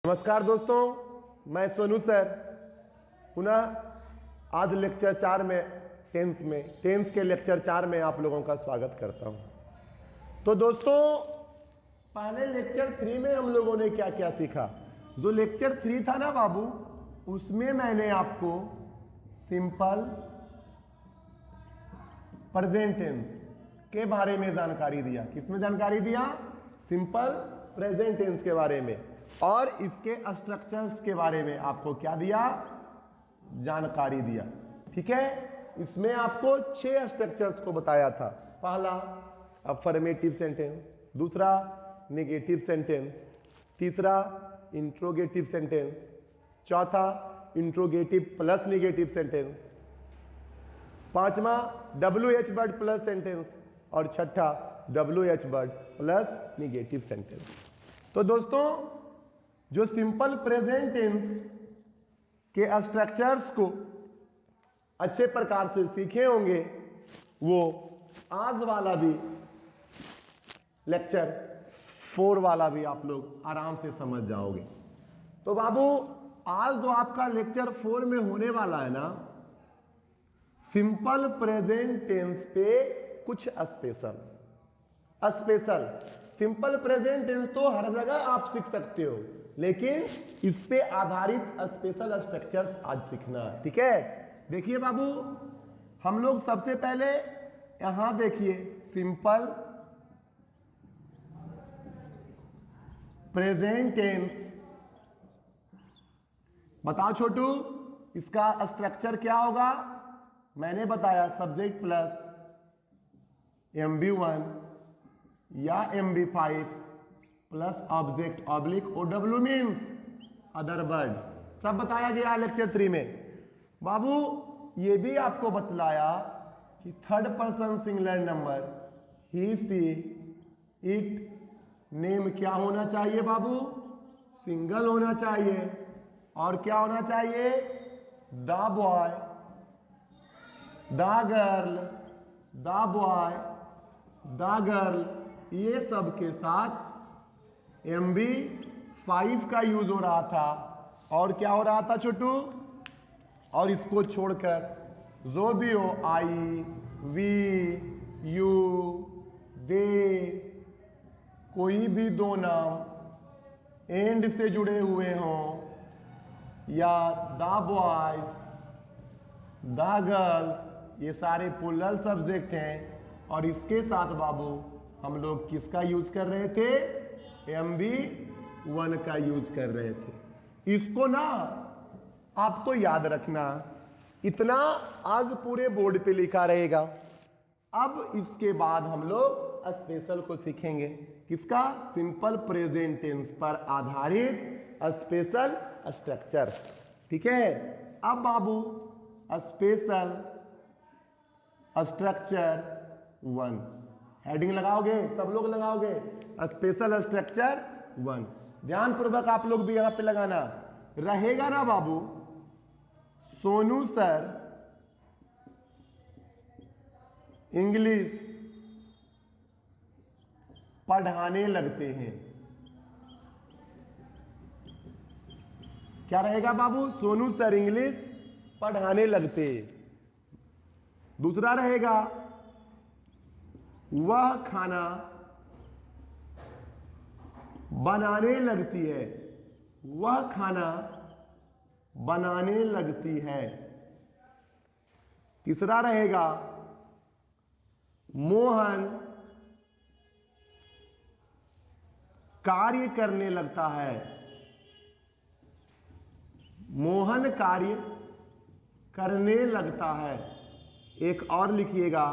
नमस्कार दोस्तों, मैं सोनू सर पुनः आज लेक्चर 4 में टेंस के लेक्चर 4 में आप लोगों का स्वागत करता हूं। तो दोस्तों, पहले लेक्चर 3 में हम लोगों ने क्या क्या सीखा। जो लेक्चर 3 था ना बाबू, उसमें मैंने आपको सिंपल प्रेजेंट टेंस के बारे में जानकारी दिया। किसमें जानकारी दिया? सिंपल प्रेजेंट टेंस के बारे में, और इसके स्ट्रक्चर्स के बारे में आपको क्या दिया? जानकारी दिया। ठीक है, इसमें आपको 6 स्ट्रक्चर्स को बताया था। पहला अफर्मेटिव सेंटेंस, दूसरा नेगेटिव सेंटेंस, तीसरा इंट्रोगेटिव सेंटेंस, चौथा इंट्रोगेटिव प्लस नेगेटिव सेंटेंस, पांचवा WH वर्ड प्लस सेंटेंस, और छठा WH word plus negative sentence. तो दोस्तों, जो सिंपल प्रेजेंट टेंस के स्ट्रक्चर्स को अच्छे प्रकार से सीखे होंगे, वो आज वाला भी लेक्चर 4 वाला भी आप लोग आराम से समझ जाओगे। तो बाबू, आज जो आपका लेक्चर 4 में होने वाला है ना, सिंपल प्रेजेंट टेंस पे कुछ स्पेशल सिंपल प्रेजेंट टेंस तो हर जगह आप सीख सकते हो, लेकिन इस पे आधारित स्पेशल स्ट्रक्चर्स आज सीखना है। ठीक है, देखिए बाबू, हम लोग सबसे पहले यहां देखिए सिंपल प्रेजेंट टेंस। बताओ छोटू, इसका स्ट्रक्चर क्या होगा? मैंने बताया सब्जेक्ट प्लस MB1 या MB5 plus object oblique OW means other word, सब बताया गया लेक्चर 3 में। बाबू, ये भी आपको बतलाया कि third person singular number he see it name क्या होना चाहिए बाबू? सिंगल होना चाहिए। और क्या होना चाहिए? The boy, the girl, the boy, the girl, ये सब के साथ MB5 का यूज हो रहा था। और क्या हो रहा था छोटू? और इसको छोड़कर जो भी हो, आई, वी, यू, दे, कोई भी दो नाम एंड से जुड़े हुए हों, या द बॉयज, द गर्ल्स, ये सारे प्लूरल सब्जेक्ट हैं। और इसके साथ बाबू हम लोग किसका यूज कर रहे थे? MB1 का यूज कर रहे थे। इसको ना आपको याद रखना, इतना आज पूरे बोर्ड पे लिखा रहेगा। अब इसके बाद हम लोग स्पेशल को सीखेंगे। किसका? सिंपल प्रेजेंट टेंस पर आधारित स्पेशल स्ट्रक्चर्स। ठीक है, अब बाबू स्पेशल स्ट्रक्चर 1 हेडिंग लगाओगे, सब लोग लगाओगे, स्पेशल स्ट्रक्चर 1। ध्यान पूर्वक आप लोग भी यहां पे लगाना रहेगा ना बाबू। सोनू सर इंग्लिश पढ़ाने लगते हैं। क्या रहेगा बाबू? सोनू सर इंग्लिश पढ़ाने लगते। दूसरा रहेगा वह खाना बनाने लगती है। वह खाना बनाने लगती है। तीसरा रहेगा मोहन कार्य करने लगता है। मोहन कार्य करने लगता है। एक और लिखिएगा,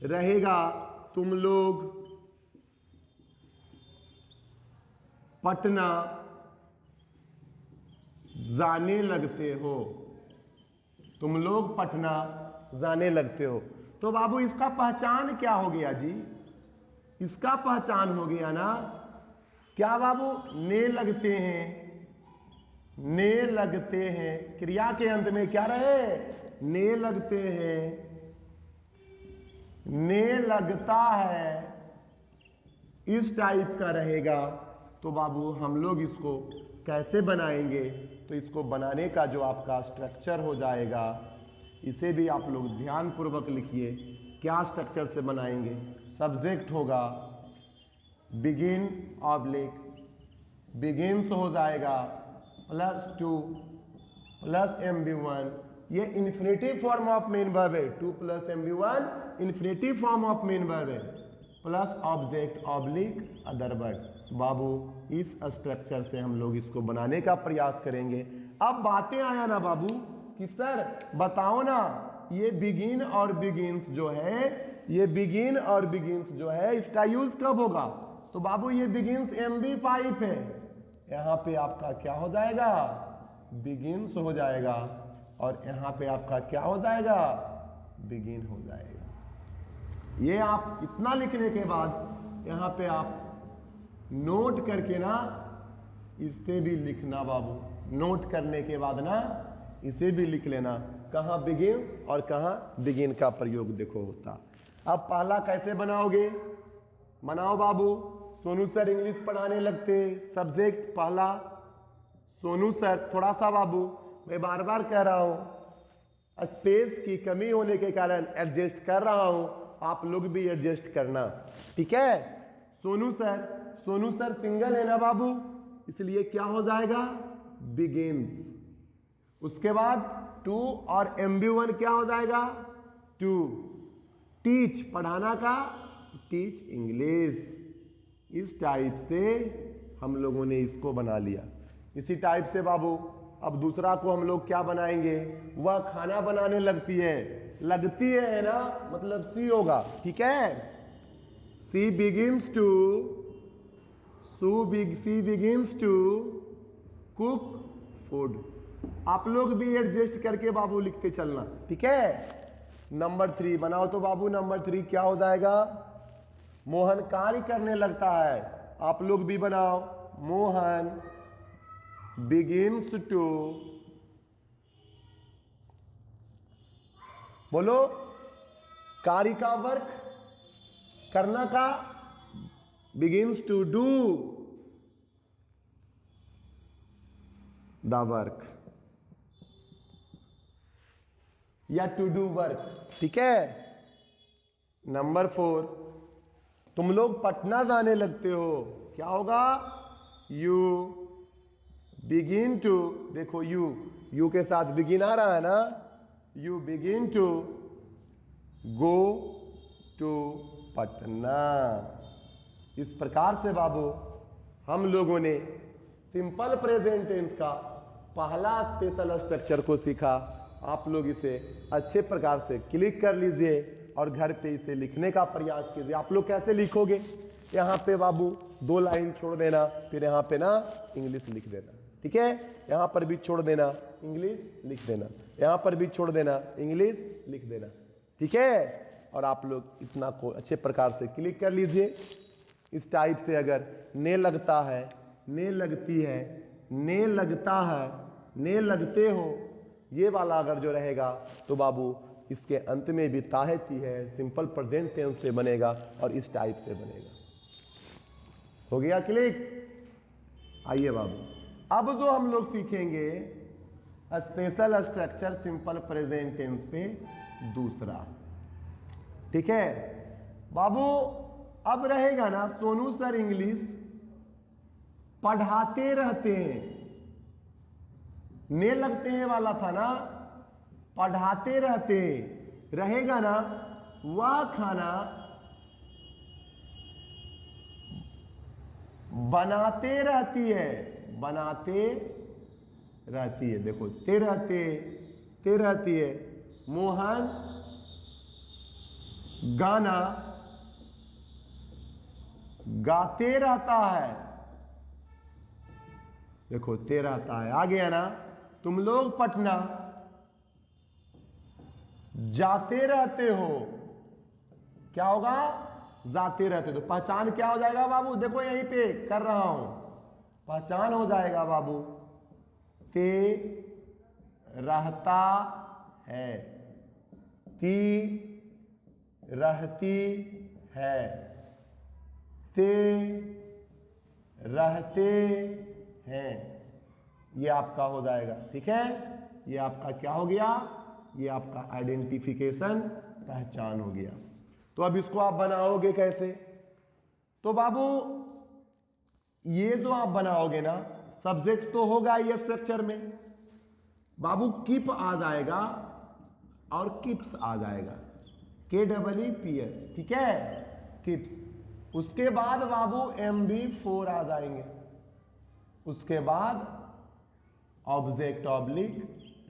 रहेगा तुम लोग पटना जाने लगते हो। तुम लोग पटना जाने लगते हो। तो बाबू, इसका पहचान क्या हो गया जी? इसका पहचान हो गया ना, क्या बाबू? ने लगते हैं, ने लगते हैं, क्रिया के अंत में क्या रहे? ने लगते हैं, ने लगता है, इस टाइप का रहेगा। तो बाबू हम लोग इसको कैसे बनाएंगे, तो इसको बनाने का जो आपका स्ट्रक्चर हो जाएगा, इसे भी आप लोग ध्यान पूर्वक लिखिए। क्या स्ट्रक्चर से बनाएंगे? सब्जेक्ट होगा बिगिन ऑब्लिक, बिगिन्स हो जाएगा +2 प्लस MB1, ये infinitive form of main verb है। 2 + MB1 infinitive form of main verb है, plus object oblique other word. बाबू इस स्ट्रक्चर से हम लोग इसको बनाने का प्रयास करेंगे। अब बातें आया ना बाबू कि सर बताओ ना, ये बिगिन और बिगिन्स जो है, ये बिगिन और बिगिन्स जो है इसका यूज कब होगा? तो बाबू ये बिगिन्स MB5 है, यहाँ पे आपका क्या हो जाएगा? बिगिन्स हो जाएगा, और यहाँ पे आपका क्या हो जाएगा? बिगिन हो जाएगा। ये आप इतना लिखने के बाद यहाँ पे आप नोट करके ना इससे भी लिखना बाबू, नोट करने के बाद ना इसे भी लिख लेना, कहाँ बिगिन और कहाँ बिगिन का प्रयोग देखो होता। अब पहला कैसे बनाओगे? बनाओ बाबू। सोनू सर इंग्लिश पढ़ाने लगते, सब्जेक्ट पहला सोनू सर। थोड़ा सा बाबू मैं बार बार कह रहा हूं, स्पेस की कमी होने के कारण एडजस्ट कर रहा हूं, आप लोग भी एडजस्ट करना, ठीक है? Sonu sir, Sonu sir single है ना बाबू, इसलिए क्या हो जाएगा? बिगिन्स। उसके बाद 2 और MB1 क्या हो जाएगा? 2। टीच पढ़ाना का, टीच इंग्लिश। इस टाइप से हम लोगों ने इसको बना लिया। इसी टाइप से बाबू अब दूसरा को हम लोग क्या बनाएंगे? वह खाना बनाने लगती है ना, मतलब सी होगा, ठीक है? सी बिगिन्स टू कुक फूड। आप लोग भी एडजस्ट करके बाबू लिखते चलना, ठीक है? नंबर 3 बनाओ तो बाबू, नंबर 3 क्या हो जाएगा? मोहन कार्य करने लगता है, आप लोग भी बनाओ। मोहन begins to, बोलो, कार्य का, वर्क करना का, begins to do the work या to do work, ठीक है? नंबर 4 तुम लोग पटना जाने लगते हो, क्या होगा? यू बिगिन टू, देखो यू के साथ बिगिन आ रहा है ना, you begin to go to Patna. इस प्रकार से बाबू हम लोगों ने सिंपल प्रेजेंट टेंस का पहला स्पेशल स्ट्रक्चर को सीखा। आप लोग इसे अच्छे प्रकार से क्लिक कर लीजिए और घर पे इसे लिखने का प्रयास कीजिए। आप लोग कैसे लिखोगे? यहाँ पे बाबू 2 लाइन छोड़ देना, फिर यहाँ पे ना इंग्लिश लिख देना, ठीक है? यहाँ पर भी छोड़ देना, इंग्लिश लिख देना, यहाँ पर भी छोड़ देना, इंग्लिश लिख देना, ठीक है? और आप लोग इतना को अच्छे प्रकार से क्लिक कर लीजिए। इस टाइप से अगर ने लगता है, ने लगती है, ने लगता है, ने लगते हो, ये वाला अगर जो रहेगा तो बाबू इसके अंत में भी ताहती है, सिंपल प्रेजेंट टेंस पे बनेगा और इस टाइप से बनेगा। हो गया क्लिक? आइए बाबू, अब जो हम लोग सीखेंगे special structure simple present tense पे दूसरा, ठीक है बाबू? अब रहेगा ना, सोनू सर इंग्लिश पढ़ाते रहते हैं, ने लगते हैं वाला था ना, पढ़ाते रहते रहेगा ना, वह खाना बनाते रहती है, बनाते रहती है, देखो ते रहती है। मोहन गाना गाते रहता है, देखो ते रहता है, आ गया ना? तुम लोग पटना जाते रहते हो, क्या होगा? जाते रहते। तो पहचान क्या हो जाएगा बाबू? देखो यहीं पे कर रहा हूं, पहचान हो जाएगा बाबू, ते रहता है, ती रहती है, ते रहते हैं, ये आपका हो जाएगा। ठीक है, ये आपका क्या हो गया, ये आपका आइडेंटिफिकेशन, पहचान हो गया। तो अब इसको आप बनाओगे कैसे? तो बाबू ये जो आप बनाओगे ना, सब्जेक्ट तो होगा ये स्ट्रक्चर में, बाबू कीप आ जाएगा और किप्स आ जाएगा, KEEPS। ठीक है, किप्स। उसके बाद बाबू MB4 आ जाएंगे, उसके बाद ऑब्जेक्ट ऑब्लिक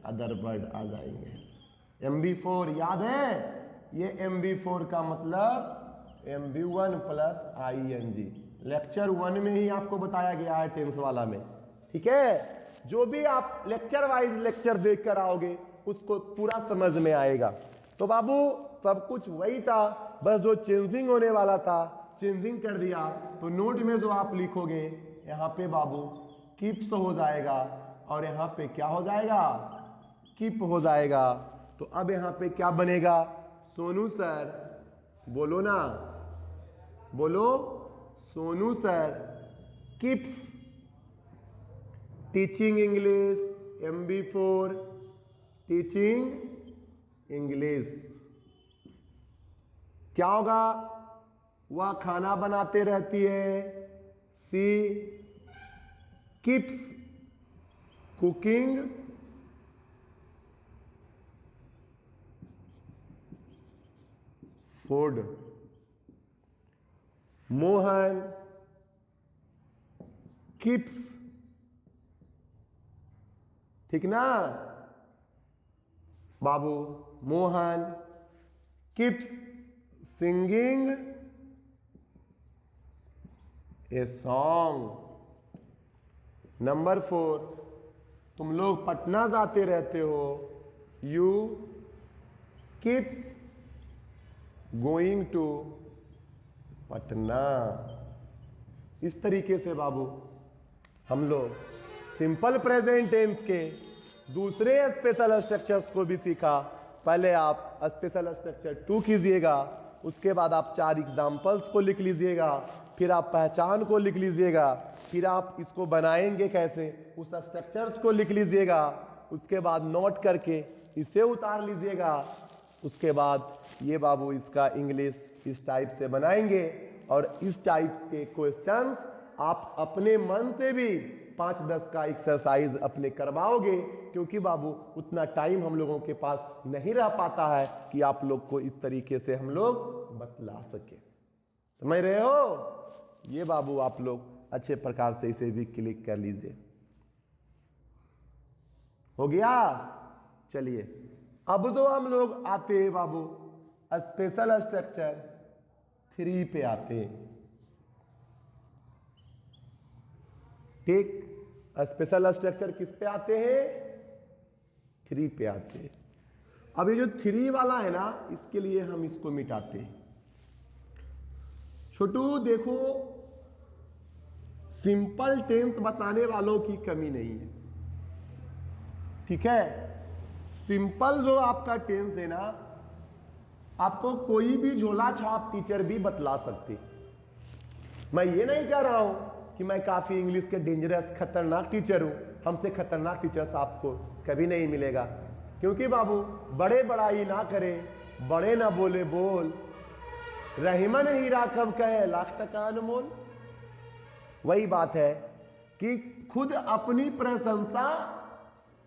अदर वर्ड आ जाएंगे। MB4 याद है, ये MB4 का मतलब MB1 प्लस ING, लेक्चर 1 में ही आपको बताया गया है टेंस वाला में। ठीक है, जो भी आप लेक्चर वाइज लेक्चर देख कर आओगे उसको पूरा समझ में आएगा। तो बाबू सब कुछ वही था, बस जो चेंजिंग होने वाला था चेंजिंग कर दिया। तो नोट में जो आप लिखोगे यहाँ पे बाबू कीप्स हो जाएगा और यहाँ पे क्या हो जाएगा, कीप हो जाएगा। तो अब यहाँ पे क्या बनेगा, सोनू सर बोलो ना, बोलो Sonu sir keeps teaching English, MB4 teaching English. क्या होगा, वह खाना बनाते रहती है, she keeps cooking food. Mohan keeps, ठीक ना बाबू, Mohan keeps singing a song. Number 4, तुम लोग पटना जाते रहते हो, you keep going to Patna. इस तरीके से बाबू हम लोग सिंपल प्रेजेंट टेंस के दूसरे स्पेशल स्ट्रक्चर्स को भी सीखा। पहले आप स्पेशल स्ट्रक्चर 2 कीजिएगा, उसके बाद आप 4 एग्जाम्पल्स को लिख लीजिएगा, फिर आप पहचान को लिख लीजिएगा, फिर आप इसको बनाएंगे कैसे उस स्ट्रक्चर्स को लिख लीजिएगा, उसके बाद नोट करके इसे उतार लीजिएगा। उसके बाद ये बाबू इसका इंग्लिश इस टाइप से बनाएंगे और इस टाइप्स के क्वेश्चंस आप अपने मन से भी 5-10 का एक्सरसाइज अपने करवाओगे, क्योंकि बाबू उतना टाइम हम लोगों के पास नहीं रह पाता है कि आप लोग को इस तरीके से हम लोग बतला सके। समझ रहे हो? ये बाबू आप लोग अच्छे प्रकार से इसे भी क्लिक कर लीजिए। हो गया? चलिए अब जो हम लोग आते हैं बाबू स्पेशल स्ट्रक्चर 3 पे आते हैं। ठीक, स्पेशल स्ट्रक्चर किस पे आते हैं? 3 पे आते हैं। अब ये जो 3 वाला है ना, इसके लिए हम इसको मिटाते हैं। छोटू देखो, सिंपल टेंस बताने वालों की कमी नहीं है। ठीक है, सिंपल जो आपका टेंस है ना, आपको कोई भी झोला छाप टीचर भी बतला सकते। मैं ये नहीं कह रहा हूं कि मैं काफी इंग्लिश के डेंजरस खतरनाक टीचर हूं, हमसे खतरनाक टीचर्स आपको कभी नहीं मिलेगा। क्योंकि बाबू बड़े बड़ाई ना करे, बड़े ना बोले बोल, रहीमन हीरा कब कहे लाख टका अनमोल। वही बात है कि खुद अपनी प्रशंसा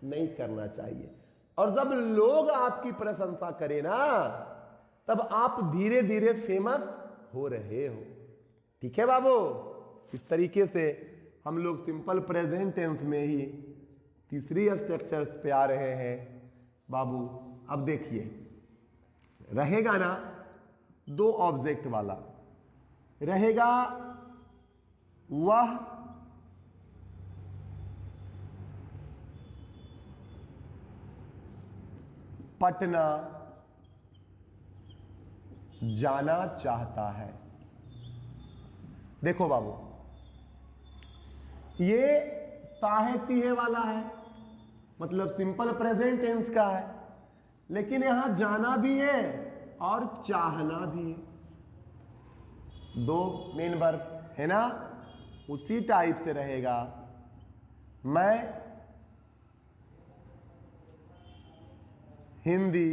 नहीं करना चाहिए, और जब लोग आपकी प्रशंसा करें ना, तब आप धीरे धीरे फेमस हो रहे हो। ठीक है बाबू? इस तरीके से हम लोग सिंपल प्रेजेंट टेंस में ही तीसरी स्ट्रक्चर्स पे आ रहे हैं बाबू। अब देखिए, रहेगा ना 2 ऑब्जेक्ट वाला, रहेगा वह पटना जाना चाहता है। देखो बाबू, ये ताहे वाला है, मतलब सिंपल प्रेजेंट टेंस का है, लेकिन यहां जाना भी है और चाहना भी है। 2 मेन वर्ब है ना, उसी टाइप से रहेगा। मैं हिंदी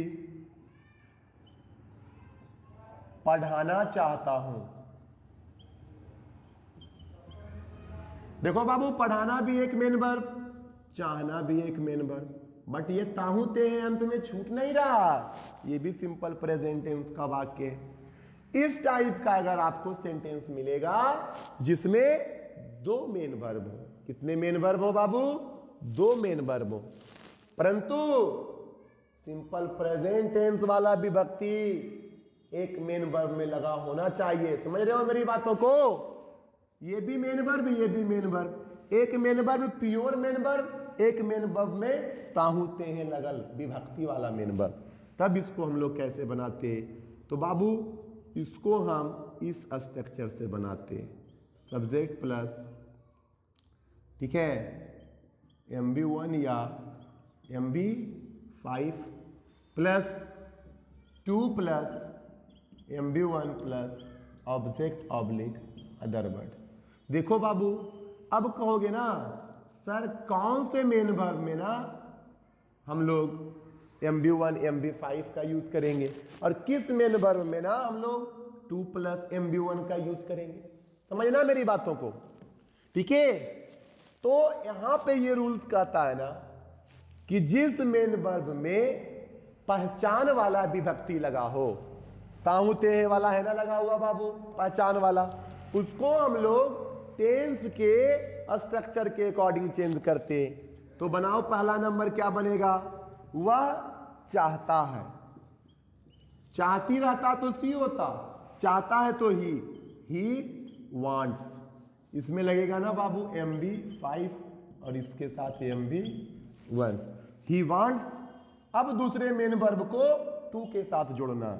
पढ़ाना चाहता हूं। देखो बाबू, पढ़ाना भी एक मेन वर्ब, चाहना भी एक मेन वर्ब, बट ये ताहू ते है अंत में छूट नहीं रहा, ये भी सिंपल प्रेजेंट टेंस का वाक्य है। इस टाइप का अगर आपको सेंटेंस मिलेगा जिसमें दो मेन वर्ब हो, कितने मेन वर्ब हो बाबू? दो मेन वर्ब हो, परंतु सिंपल प्रेजेंट टेंस वाला विभक्ति एक मेन वर्ब में लगा होना चाहिए। समझ रहे हो मेरी बातों को? ये भी मेन वर्ब, ये भी मेन वर्ब, एक main verb pure main verb, एक मेन वर्ब में ताहू ते हैं लगल विभक्ति वाला मेन वर्ब। तब इसको हम लोग कैसे बनाते? तो बाबू इसको हम इस स्ट्रक्चर से बनाते, सब्जेक्ट प्लस, ठीक है, MB1 या MB5 plus 2 plus MB1 plus object oblique other word. देखो बाबू, अब कहोगे ना सर कौन से मेन वर्ब में ना हम लोग MB1 MB5 का यूज करेंगे और किस मेन वर्ब में ना हम लोग 2 प्लस MB1 का यूज करेंगे? समझना मेरी बातों को, ठीक है? तो यहां पे ये रूल्स कहता है ना कि जिस मेन वर्ब में पहचान वाला विभक्ति लगा हो, ताहू ते वाला है ना लगा हुआ बाबू, पहचान वाला, उसको हम लोग टेंस के स्ट्रक्चर के अकॉर्डिंग चेंज करते। तो बनाओ, पहला नंबर क्या बनेगा? वह चाहता है, चाहती रहता तो सी होता, चाहता है तो ही वांट्स, इसमें लगेगा ना बाबू MB5 और इसके साथ MB1, ही वांट्स। अब दूसरे मेन वर्ब को टू के साथ जोड़ना,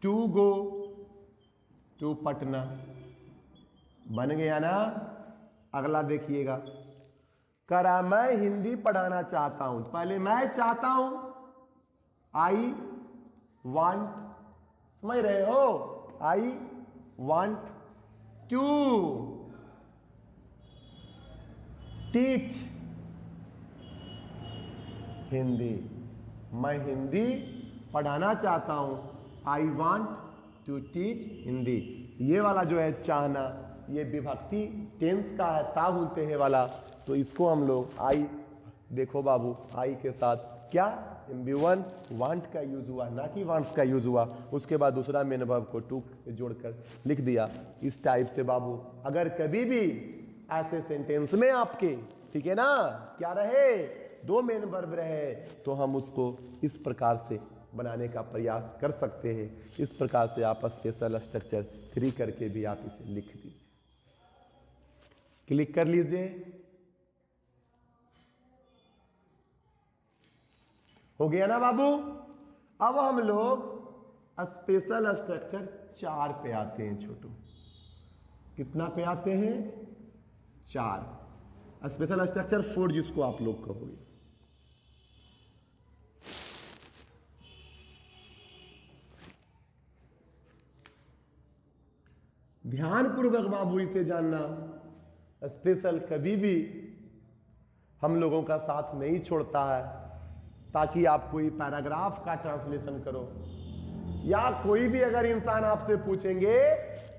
टू गो, टू पटना, बन गया ना? अगला देखिएगा, करा मैं हिंदी पढ़ाना चाहता हूं, पहले मैं चाहता हूं, आई वांट, समझ रहे हो? I want to teach Hindi, मैं हिंदी पढ़ाना चाहता हूं, I want to teach Hindi. ये वाला जो है चाहना, ये विभक्ति टेंस का है, ता बोलते हैं वाला, तो इसको हम लोग आई, देखो बाबू आई के साथ क्या MB1 वांट का यूज हुआ, ना कि वांट्स का यूज हुआ। उसके बाद दूसरा मेन वर्ब को टू से जोड़कर लिख दिया। इस टाइप से बाबू अगर कभी भी ऐसे सेंटेंस में आपके, ठीक है ना, क्या रहे, दो मेन वर्ब रहे, तो हम उसको इस प्रकार से बनाने का प्रयास कर सकते हैं। इस प्रकार से आप स्पेशल स्ट्रक्चर 3 करके भी आप इसे लिख दीजिए, क्लिक कर लीजिए। हो गया ना बाबू? अब हम लोग स्पेशल स्ट्रक्चर 4 पे आते हैं छोटू। कितना पे आते हैं? 4। स्पेशल स्ट्रक्चर 4 जिसको आप लोग कहोगे। ध्यानपूर्वक बाबू इसे जानना, स्पेशल कभी भी हम लोगों का साथ नहीं छोड़ता है, ताकि आप कोई पैराग्राफ का ट्रांसलेशन करो या कोई भी अगर इंसान आपसे पूछेंगे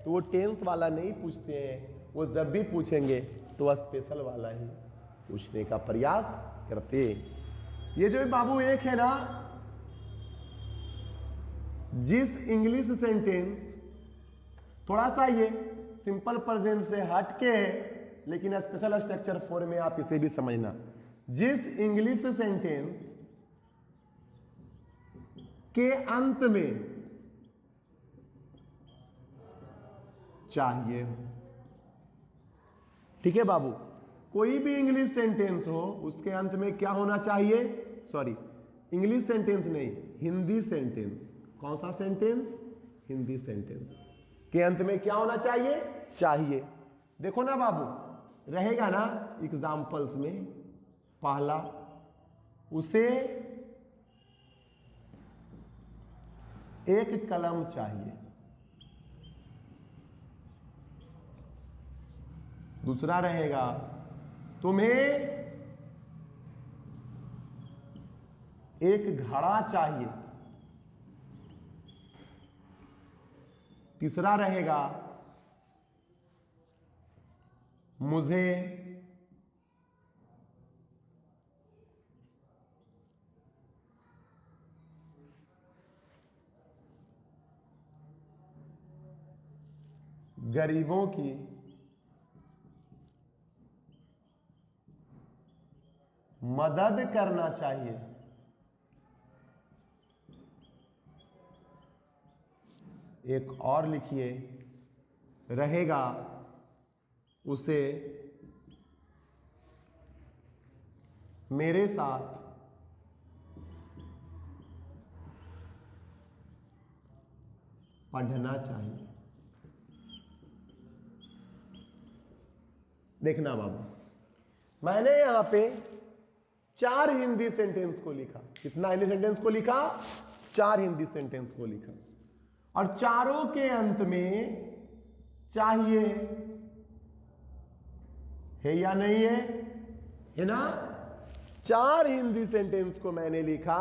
तो वो टेंस वाला नहीं पूछते हैं, वो जब भी पूछेंगे तो स्पेशल वाला ही पूछने का प्रयास करते हैं। ये जो बाबू एक है ना, जिस इंग्लिश सेंटेंस थोड़ा सा ये सिंपल प्रेजेंट से हट के है, लेकिन स्पेशल स्ट्रक्चर 4 में आप इसे भी समझना। जिस इंग्लिश सेंटेंस के अंत में चाहिए, ठीक है बाबू, कोई भी इंग्लिश सेंटेंस हो उसके अंत में क्या होना चाहिए? सॉरी, इंग्लिश सेंटेंस नहीं, हिंदी सेंटेंस। कौन सा सेंटेंस? हिंदी सेंटेंस के अंत में क्या होना चाहिए? चाहिए। देखो ना बाबू, रहेगा ना एग्जाम्पल्स में, पहला उसे एक कलम चाहिए, दूसरा रहेगा तुम्हें एक घड़ा चाहिए। तीसरा रहेगा मुझे गरीबों की मदद करना चाहिए। एक और लिखिए, रहेगा उसे मेरे साथ पढ़ना चाहिए। देखना बाबू, मैंने यहां पे 4 हिंदी सेंटेंस को लिखा। कितना हिंदी सेंटेंस को लिखा? 4 हिंदी सेंटेंस को लिखा, और चारों के अंत में चाहिए है या नहीं है? है ना? 4 हिंदी सेंटेंस को मैंने लिखा,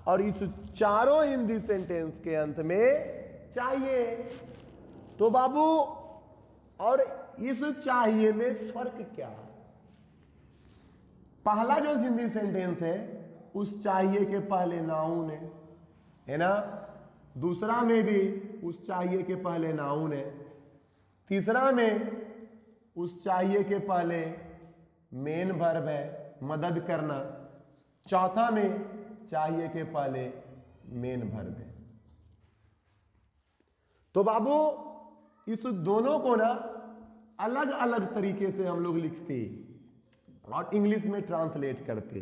और इस चारों हिंदी सेंटेंस के अंत में चाहिए। तो बाबू, और इस चाहिए में फर्क क्या है? पहला जो हिंदी सेंटेंस है उस चाहिए के पहले नाउन है ना? दूसरा में भी उस चाहिए के पहले नाउन है। तीसरा में उस चाहिए के पहले मेन वर्ब है, मदद करना। चौथा में चाहिए के पहले मेन वर्ब है। तो बाबू, इस दोनों को ना अलग अलग तरीके से हम लोग लिखते और इंग्लिश में ट्रांसलेट करते।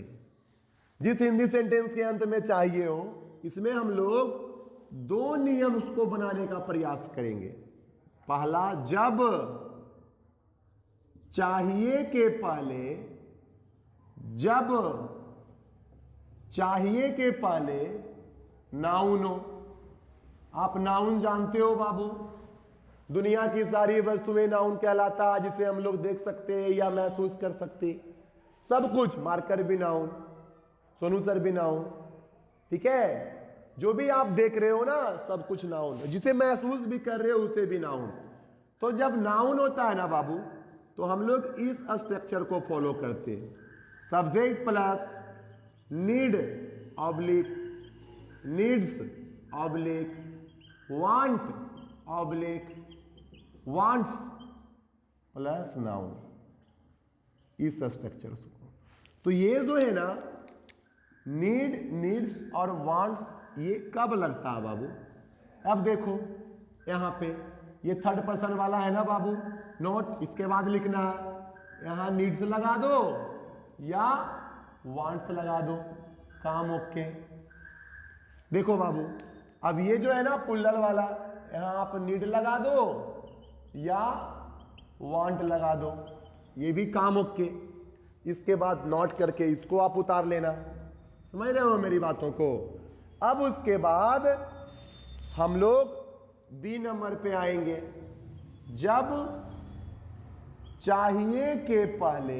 जिस हिंदी सेंटेंस के अंत में चाहिए हो, इसमें हम लोग 2 नियम उसको बनाने का प्रयास करेंगे। पहला, जब चाहिए के पहले नाउन हो। आप नाउन जानते हो बाबू, दुनिया की सारी वस्तुएं नाउन कहलाता, जिसे हम लोग देख सकते हैं या महसूस कर सकते। सब कुछ, मार्कर भी नाउन, सोनू सर भी नाउन, ठीक है? जो भी आप देख रहे हो ना, सब कुछ नाउन। जिसे महसूस भी कर रहे हो उसे भी नाउन। तो जब नाउन होता है ना बाबू, तो हम लोग इस स्ट्रक्चर को फॉलो करते हैं। Subject plus need oblique needs oblique want oblique wants plus noun, इस स्ट्रक्चर को। तो ये जो है ना, नीड, नीड्स और वांट्स, ये कब लगता है बाबू? अब देखो यहां पे ये थर्ड पर्सन वाला है ना बाबू, नोट। इसके बाद लिखना है, यहां नीड्स लगा दो या वांट्स लगा दो, काम ओके। देखो बाबू, अब ये जो है ना पुल्लर वाला, यहां आप नीड लगा दो या वांट लगा दो, ये भी काम ओके। इसके बाद नोट करके इसको आप उतार लेना। समझ रहे हो मेरी बातों को? अब उसके बाद हम लोग बी नंबर पे आएंगे। जब चाहिए के पहले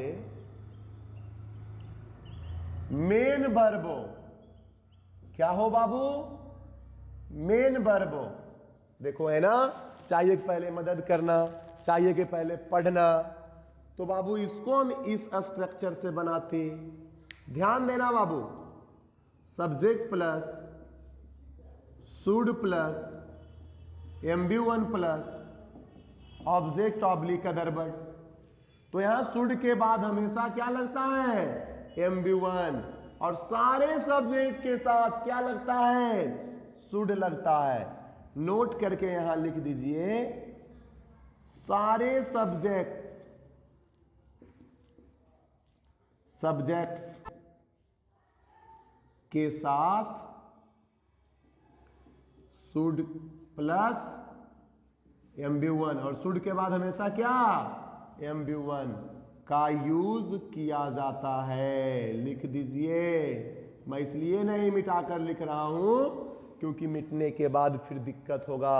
मेन वर्ब हो। क्या हो बाबू? मेन वर्ब हो। देखो है ना, चाहिए के पहले मदद करना, चाहिए के पहले पढ़ना। तो बाबू इसको हम इस स्ट्रक्चर से बनाते। ध्यान देना बाबू, subject plus should plus MB1 plus object oblique other word. तो यहां शुड के बाद हमेशा क्या लगता है? MB1। और सारे सब्जेक्ट के साथ क्या लगता है? शुड लगता है। नोट करके यहां लिख दीजिए, सारे सब्जेक्ट्स के साथ शुड प्लस MB1, और शुड के बाद हमेशा क्या? MB1 का यूज किया जाता है। लिख दीजिए। मैं इसलिए नहीं मिटाकर लिख रहा हूं क्योंकि मिटने के बाद फिर दिक्कत होगा।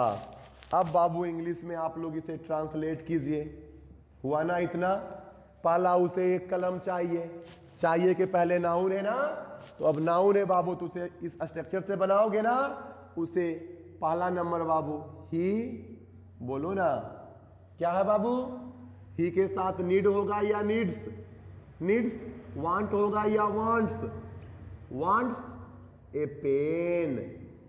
अब बाबू इंग्लिश में आप लोग इसे ट्रांसलेट कीजिए। हुआ ना इतना? पहला, उसे एक कलम चाहिए। चाहिए के पहले नाउन है ना, तो अब नाउन है बाबू, तो उसे इस स्ट्रक्चर से बनाओगे ना, उसे पहला नंबर बाबू ही, बोलो ना क्या है बाबू, ही के साथ नीड होगा या नीड्स, नीड्स, वांट होगा या वांट्स, वांट्स ए पेन,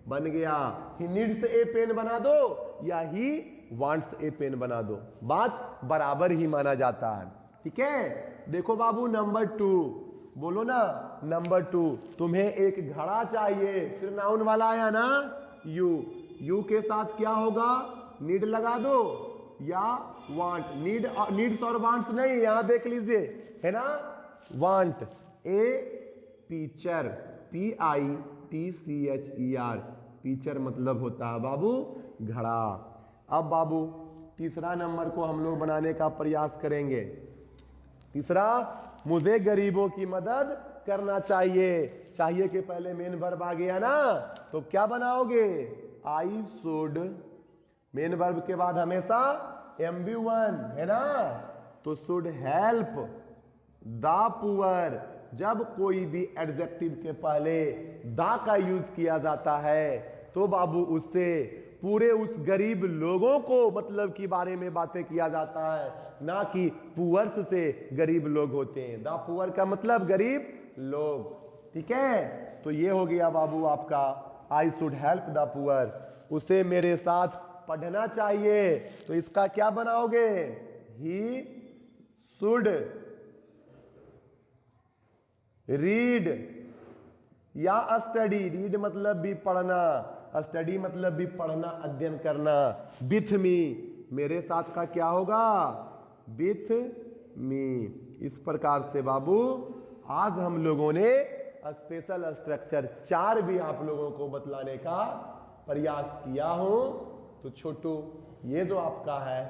बन गया ही नीड्स ए पेन बना दो या ही वांट्स ए पेन बना दो, बात बराबर ही माना जाता है। ठीक है, देखो बाबू नंबर 2, बोलो ना नंबर 2, तुम्हें एक घड़ा चाहिए, फिर नाउन वाला आया ना यू, यू के साथ क्या होगा, नीड लगा दो या वांट, नीड, नीड्स और वांट्स नहीं, यहां देख लीजिए है ना, want a teacher, PITCHER, teacher मतलब होता है बाबू घड़ा। अब बाबू तीसरा नंबर को हम लोग बनाने का प्रयास करेंगे। तीसरा, मुझे गरीबों की मदद करना चाहिए, चाहिए के पहले मेन वर्ब आ गया ना, तो क्या बनाओगे, आई शुड, मेन वर्ब के बाद हमेशा MB1 है ना, तो शुड हेल्प द पुअर, जब कोई भी एडजेक्टिव के पहले द का यूज किया जाता है तो बाबू उससे पूरे उस गरीब लोगों को मतलब के बारे में बातें किया जाता है, ना कि पुअर्स से गरीब लोग होते हैं, द पुअर का मतलब गरीब लोग। ठीक है, तो ये हो गया बाबू आपका I should help the poor, उसे मेरे साथ पढ़ना चाहिए, तो इसका क्या बनाओगे, ही शुड रीड या स्टडी, रीड मतलब भी पढ़ना, स्टडी मतलब भी पढ़ना, अध्ययन करना, विथ मी, मेरे साथ का क्या होगा, विथ मी। इस प्रकार से बाबू आज हम लोगों ने स्पेशल स्ट्रक्चर 4 भी आप लोगों को बतलाने का प्रयास किया हूं। तो छोटू, ये जो आपका है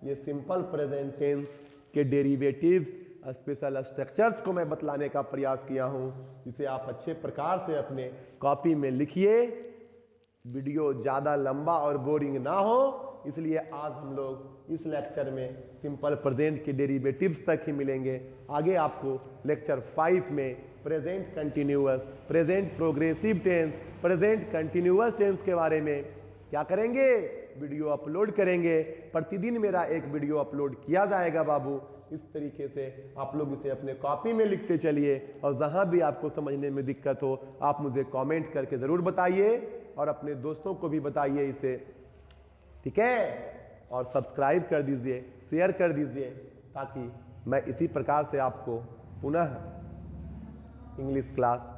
ये सिंपल प्रेजेंट टेंस के डेरिवेटिव्स, स्पेशल स्ट्रक्चर्स को मैं बतलाने का प्रयास किया हूं, जिसे आप अच्छे प्रकार से अपने कॉपी में लिखिए। वीडियो ज़्यादा लंबा और बोरिंग ना हो, इसलिए आज हम लोग इस लेक्चर में सिंपल प्रेजेंट के डेरिवेटिव्स तक ही मिलेंगे। आगे आपको लेक्चर 5 में present continuous, present progressive tense, present continuous tense के बारे में क्या करेंगे, वीडियो अपलोड करेंगे। प्रतिदिन मेरा एक वीडियो अपलोड किया जाएगा बाबू। इस तरीके से आप लोग इसे अपने कॉपी में लिखते चलिए, और जहां भी आपको समझने में दिक्कत हो आप मुझे कमेंट करके ज़रूर बताइए, और अपने दोस्तों को भी बताइए इसे। ठीक है, और सब्सक्राइब कर दीजिए, शेयर कर दीजिए, ताकि मैं इसी प्रकार से आपको पुनः इंग्लिश क्लास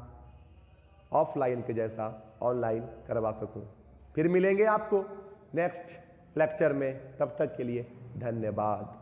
ऑफलाइन के जैसा ऑनलाइन करवा सकूं। फिर मिलेंगे आपको नेक्स्ट लेक्चर में, तब तक के लिए धन्यवाद।